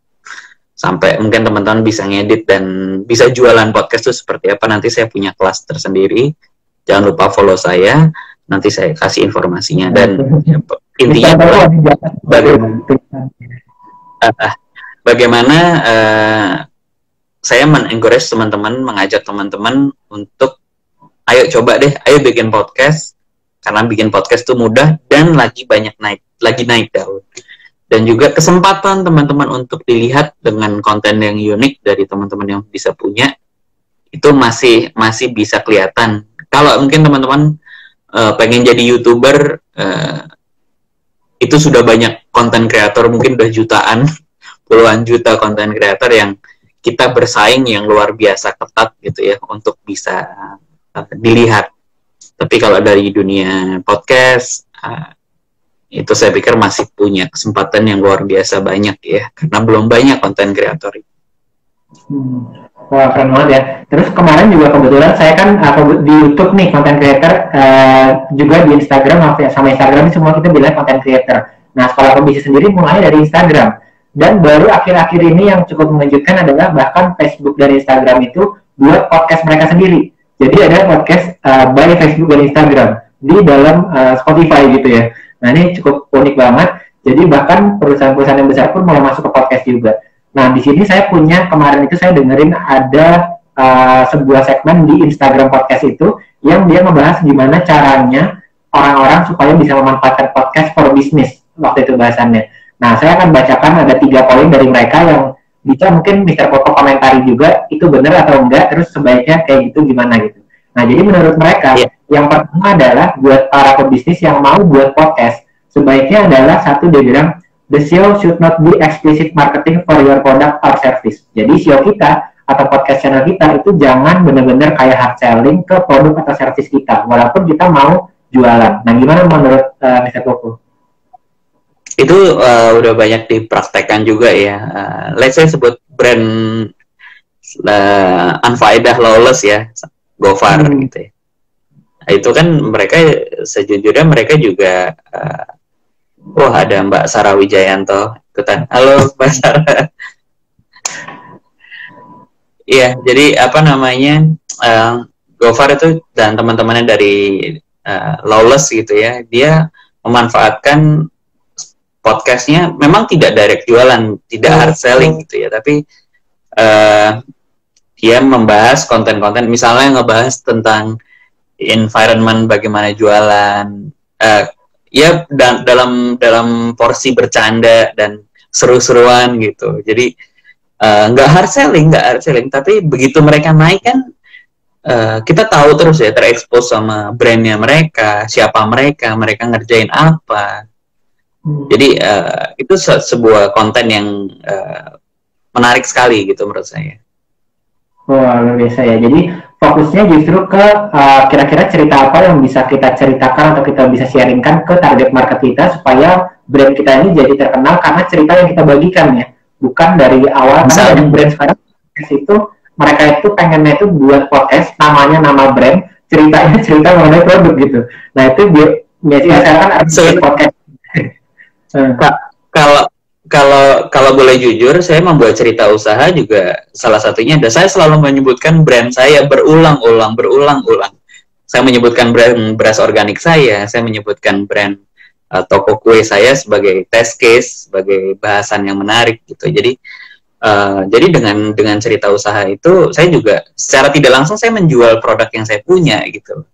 Speaker 3: sampai mungkin teman-teman bisa ngedit dan bisa jualan podcast itu seperti apa. Nanti saya punya kelas tersendiri, jangan lupa follow saya, nanti saya kasih informasinya. Dan intinya adalah bagaimana saya men-encourage teman-teman, mengajak teman-teman untuk ayo coba deh, ayo bikin podcast, karena bikin podcast itu mudah dan lagi naik daun. Dan juga kesempatan teman-teman untuk dilihat dengan konten yang unik dari teman-teman yang bisa punya, itu masih bisa kelihatan. Kalau mungkin teman-teman pengen jadi YouTuber, itu sudah banyak konten kreator, mungkin udah jutaan, puluhan juta konten kreator yang kita bersaing yang luar biasa ketat gitu ya untuk bisa dilihat. Tapi kalau dari dunia podcast, itu saya pikir masih punya kesempatan yang luar biasa banyak ya, karena belum banyak konten kreator.
Speaker 1: Wah, keren banget ya. Terus kemarin juga kebetulan saya kan di YouTube nih konten creator, juga di Instagram sama Instagram semua kita bilang konten creator. Nah, Sekolah Pebisnis sendiri mulai dari Instagram. Dan baru akhir-akhir ini yang cukup mengejutkan adalah bahkan Facebook dan Instagram itu buat podcast mereka sendiri. Jadi ada podcast by Facebook dan Instagram di dalam Spotify gitu ya. Nah, ini cukup unik banget. Jadi bahkan perusahaan-perusahaan yang besar pun mulai masuk ke podcast juga. Nah, di sini saya punya, kemarin itu saya dengerin ada sebuah segmen di Instagram podcast itu yang dia membahas gimana caranya orang-orang supaya bisa memanfaatkan podcast for business, waktu itu bahasannya. Nah, saya akan bacakan ada 3 poin dari mereka yang bisa mungkin Mr. Popo komentari juga, itu benar atau enggak, terus sebaiknya kayak gitu gimana gitu. Nah, jadi menurut mereka, yang pertama adalah buat para pebisnis yang mau buat podcast, sebaiknya adalah satu, dia bilang, the SEO should not be explicit marketing for your product or service. Jadi SEO kita atau podcast channel kita itu jangan benar-benar kayak hard selling ke produk atau service kita, walaupun kita mau jualan. Nah, gimana menurut Mr. Popo?
Speaker 3: Itu udah banyak dipraktekkan juga ya. Let's say sebut brand Unfaedah Lawless ya, Gofar gitu ya. Nah, itu kan mereka sejujurnya mereka juga ada Mbak Sarah Wijayanto ikutan. Halo Mbak Sarah. Iya, jadi apa namanya, Gofar itu dan teman-temannya dari Lawless gitu ya, dia memanfaatkan podcastnya memang tidak direct jualan, tidak hard selling gitu ya, tapi dia membahas konten-konten, misalnya ngebahas tentang environment, bagaimana jualan, ya dalam porsi bercanda dan seru-seruan gitu. Jadi nggak hard selling, tapi begitu mereka naik kan, kita tahu terus ya, terekspos sama brandnya mereka, siapa mereka ngerjain apa. Jadi itu sebuah konten yang menarik sekali gitu menurut saya.
Speaker 1: Wah, luar biasa ya. Jadi fokusnya justru ke kira-kira cerita apa yang bisa kita ceritakan atau kita bisa sharingkan ke target market kita supaya brand kita ini jadi terkenal karena cerita yang kita bagikan ya. Bukan dari awal, karena dari brand sekarang itu mereka itu pengennya itu buat podcast, namanya nama brand, ceritanya cerita mengenai produk gitu. Nah, itu biasanya saya kan ada podcast.
Speaker 3: Kalau boleh jujur, saya membuat cerita usaha juga salah satunya ada. Saya selalu menyebutkan brand saya berulang-ulang. Saya menyebutkan brand beras organik saya menyebutkan brand toko kue saya sebagai test case, sebagai bahasan yang menarik gitu. Jadi dengan cerita usaha itu, saya juga secara tidak langsung saya menjual produk yang saya punya gitu.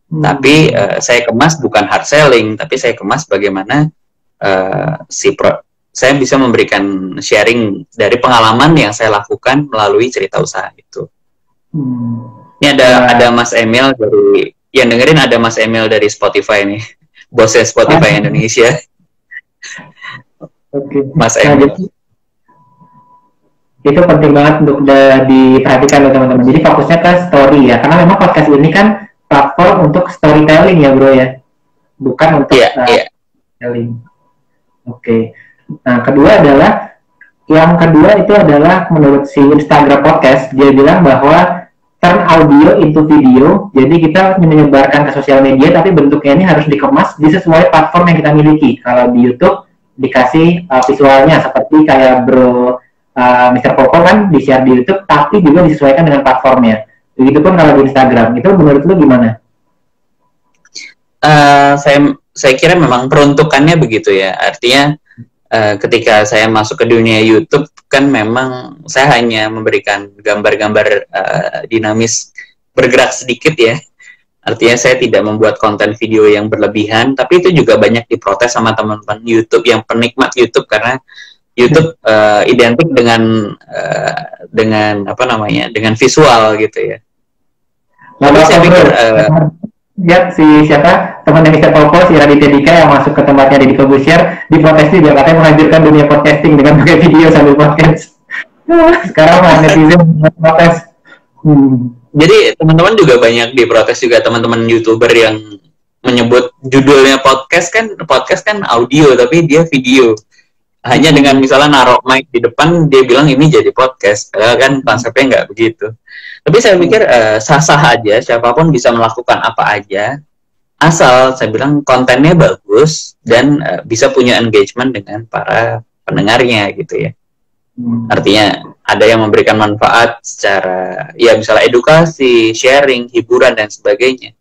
Speaker 3: Tapi saya kemas bukan hard selling, tapi saya kemas bagaimana saya bisa memberikan sharing dari pengalaman yang saya lakukan melalui cerita usaha itu. Ini ada Mas Emil dari yang dengerin, ada Mas Emil dari Spotify nih, bosnya Spotify Indonesia.
Speaker 1: Oke.
Speaker 3: Mas Emil.
Speaker 1: Itu penting banget untuk diperhatikan loh teman-teman. Jadi fokusnya ke story ya, karena memang podcast ini kan platform untuk storytelling ya bro ya, bukan untuk selling. Oke. Nah, yang kedua itu adalah menurut si Instagram podcast, dia bilang bahwa turn audio into video. Jadi kita menyebarkan ke sosial media, tapi bentuknya ini harus dikemas sesuai platform yang kita miliki. Kalau di YouTube dikasih visualnya seperti kayak bro Mr. Popo kan di-share di YouTube, tapi juga disesuaikan dengan platformnya. Begitupun kalau di Instagram. Itu menurut lu gimana?
Speaker 3: saya kira memang peruntukannya begitu ya. Artinya ketika saya masuk ke dunia YouTube kan memang saya hanya memberikan gambar-gambar dinamis bergerak sedikit ya. Artinya saya tidak membuat konten video yang berlebihan, tapi itu juga banyak diprotes sama teman-teman YouTube yang penikmat YouTube, karena YouTube identik dengan apa namanya, dengan visual gitu ya. Tapi saya pikir
Speaker 1: lihat si siapa teman dari Mr. Popo, si Raditya Dika yang masuk ke tempatnya Deddy Corbuzier, diprotes juga katanya menghancurkan dunia podcasting dengan pakai video sambil podcast. Sekarang netizen protes.
Speaker 3: Jadi teman-teman juga banyak diprotes juga, teman-teman YouTuber yang menyebut judulnya podcast kan audio tapi dia video. Hanya dengan misalnya naruh mic di depan dia bilang ini jadi podcast. Kan konsepnya nggak begitu. Tapi saya pikir sah-sah aja, siapapun bisa melakukan apa aja asal saya bilang kontennya bagus dan bisa punya engagement dengan para pendengarnya gitu ya. Artinya ada yang memberikan manfaat secara ya misalnya edukasi, sharing, hiburan dan sebagainya.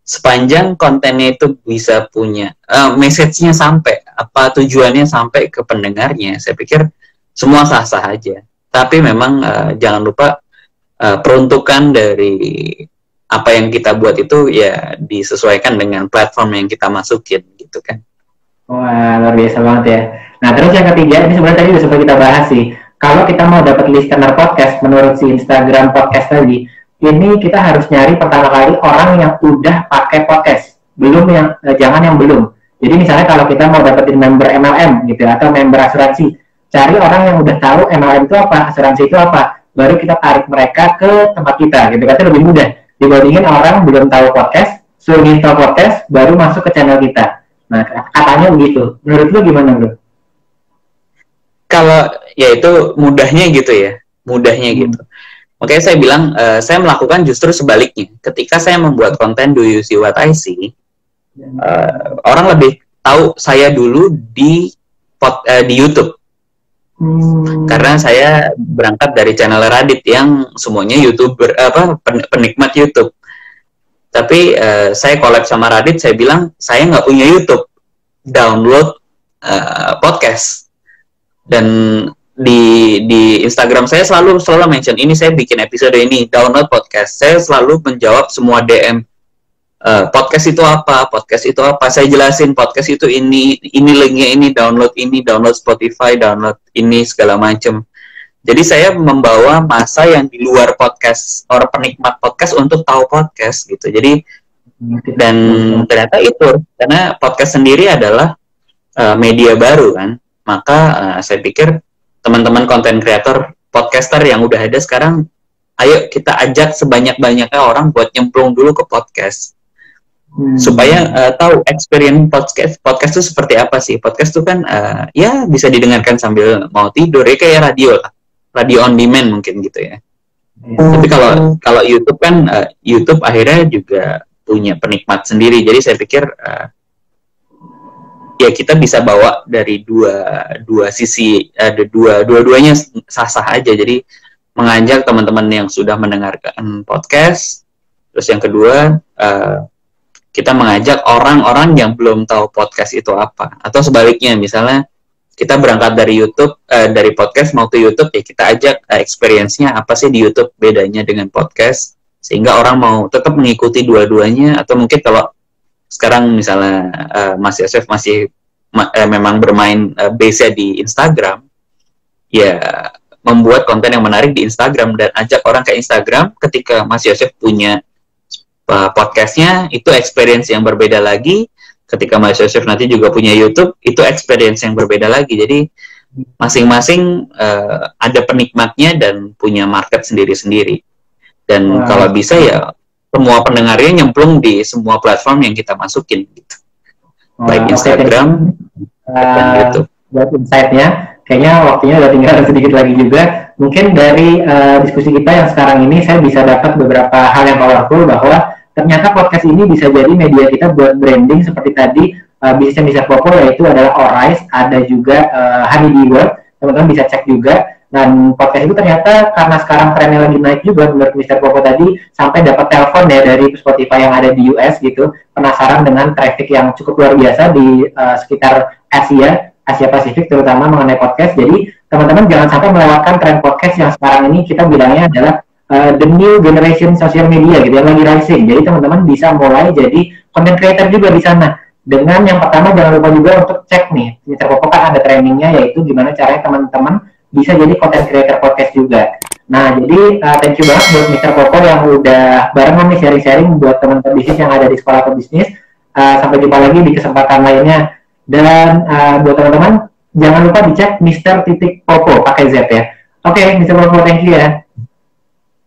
Speaker 3: Sepanjang kontennya itu bisa punya message-nya sampai, apa tujuannya sampai ke pendengarnya, saya pikir semua sah-sah aja. Tapi memang jangan lupa peruntukan dari apa yang kita buat itu ya disesuaikan dengan platform yang kita masukin gitu kan.
Speaker 1: Wah, luar biasa banget ya. Nah, terus yang ketiga, ini sebenarnya tadi udah sempat kita bahas sih. Kalau kita mau dapat listener podcast, menurut si Instagram podcast tadi, ini kita harus nyari pertama kali orang yang udah pakai podcast. Belum yang, jangan yang belum. Jadi misalnya kalau kita mau dapetin member MLM gitu, atau member asuransi, cari orang yang udah tahu MLM itu apa, asuransi itu apa, baru kita tarik mereka ke tempat kita gitu. Katanya lebih mudah dibandingin orang belum tahu podcast, suruh install podcast, baru masuk ke channel kita. Nah, katanya begitu. Menurut lu gimana, bro?
Speaker 3: Kalau ya itu mudahnya gitu ya, mudahnya gitu. Makanya saya bilang saya melakukan justru sebaliknya. Ketika saya membuat konten Do You See What I See, orang lebih tahu saya dulu di YouTube. Karena saya berangkat dari channel Radit yang semuanya YouTuber penikmat YouTube. Tapi saya collab sama Radit, saya bilang saya nggak punya YouTube, download podcast. Dan di Instagram saya selalu mention ini, saya bikin episode ini, download podcast. Saya selalu menjawab semua DM, podcast itu apa, saya jelasin podcast itu ini linknya ini, download Spotify, download ini segala macam. Jadi saya membawa masa yang di luar podcast, orang penikmat podcast untuk tahu podcast gitu. Jadi dan ternyata itu, karena podcast sendiri adalah media baru kan. Maka saya pikir teman-teman konten kreator, podcaster yang udah ada sekarang, ayo kita ajak sebanyak-banyaknya orang buat nyemplung dulu ke podcast. Supaya tahu experience podcast itu seperti apa sih. Podcast itu kan ya bisa didengarkan sambil mau tidur, ya kayak radio on demand mungkin gitu ya. Tapi kalau YouTube kan YouTube akhirnya juga punya penikmat sendiri. Jadi saya pikir ya kita bisa bawa dari dua sisi, ada dua-duanya sah-sah aja. Jadi mengajak teman-teman yang sudah mendengarkan podcast, terus yang kedua kita mengajak orang-orang yang belum tahu podcast itu apa, atau sebaliknya misalnya kita berangkat dari YouTube, dari podcast mau ke YouTube, ya kita ajak experience-nya apa sih di YouTube bedanya dengan podcast, sehingga orang mau tetap mengikuti dua-duanya. Atau mungkin kalau sekarang misalnya Mas Yosef masih memang bermain base-nya di Instagram, ya membuat konten yang menarik di Instagram dan ajak orang ke Instagram. Ketika Mas Yosef punya podcastnya, itu experience yang berbeda lagi. Ketika Mas Yosef nanti juga punya YouTube, itu experience yang berbeda lagi. Jadi masing-masing ada penikmatnya dan punya market sendiri-sendiri. Dan kalau bisa ya semua pendengarnya nyemplung di semua platform yang kita masukin gitu. Baik Instagram dan YouTube.
Speaker 1: Buat insight-nya, kayaknya waktunya udah tinggal sedikit lagi juga. Mungkin dari diskusi kita yang sekarang ini, saya bisa dapat beberapa hal yang powerful, bahwa ternyata podcast ini bisa jadi media kita buat branding seperti tadi bisnisnya Mr. Popo, yaitu adalah Orize, ada juga Honey Bee World, teman-teman bisa cek juga. Dan podcast itu ternyata karena sekarang trennya lagi naik juga menurut Mr. Popo tadi, sampai dapat telepon ya dari Spotify yang ada di US gitu, penasaran dengan traffic yang cukup luar biasa di sekitar Asia Pasifik terutama mengenai podcast. Jadi teman-teman jangan sampai melewatkan tren podcast yang sekarang ini kita bilangnya adalah the new generation social media gitu yang lagi rising. Jadi teman-teman bisa mulai jadi content creator juga di sana. Dengan yang pertama jangan lupa juga untuk cek nih, Mr. Popo kan ada trainingnya yaitu gimana caranya teman-teman bisa jadi content creator podcast juga. Nah, jadi thank you banget buat Mr. Popo yang udah barengan nih sharing-sharing buat teman-teman bisnis yang ada di Sekolah Pebisnis. Sampai jumpa lagi di kesempatan lainnya. Dan buat teman-teman, jangan lupa dicek Mr. Popo pakai Z ya. Oke, Mr. Popo, thank you ya.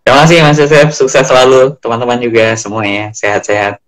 Speaker 3: Terima kasih Mas Yosef, sukses selalu teman-teman juga semuanya, sehat-sehat.